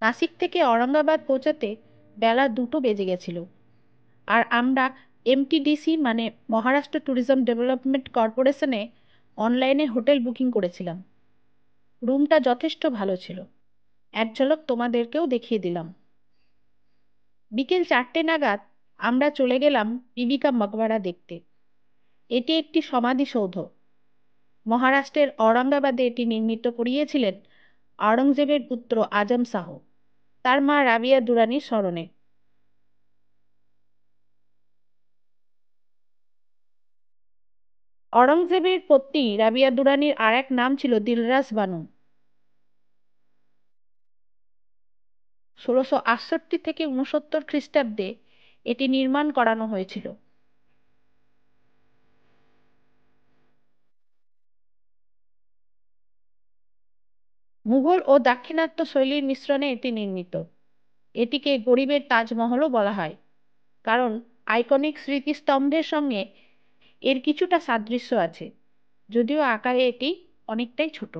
নাসিক থেকে ঔরঙ্গাবাদ পৌঁছাতে বেলা 2টো বেজে গেছিল। আর আমরা এমটিডিসি মানে মহারাষ্ট্র ট্যুরিজম ডেভেলপমেন্ট কর্পোরেশনে অনলাইনে হোটেল বুকিং করেছিলাম। রুমটা যথেষ্ট ভালো ছিল, এক ঝলক তোমাদেরকেও দেখিয়ে দিলাম। বিকেল 4টে নাগাদ আমরা চলে গেলাম বিবিকা মকবরা দেখতে। এটি একটি সমাধিসৌধ। মহারাষ্ট্রের ঔরঙ্গাবাদে এটি নির্মিত করিয়েছিলেন আওরঙ্গজেবের পুত্র আজম শাহ তার মা রাবিয়া দুরানির স্মরণে। আওরঙ্গজেবের পত্নী রাবিয়া দুরানির আর এক নাম ছিল দিলরাস বানু। 1668 থেকে 69 খ্রিস্টাব্দে এটি নির্মাণ করানো হয়েছিল। মুঘল ও দাক্ষিণাত্য শৈলীর মিশ্রণে এটি নির্মিত। এটিকে গরিবের তাজমহলও বলা হয়, কারণ আইকনিক স্মৃতিস্তম্ভের সঙ্গে এর কিছুটা সাদৃশ্য আছে, যদিও আকারে এটি অনেকটাই ছোট।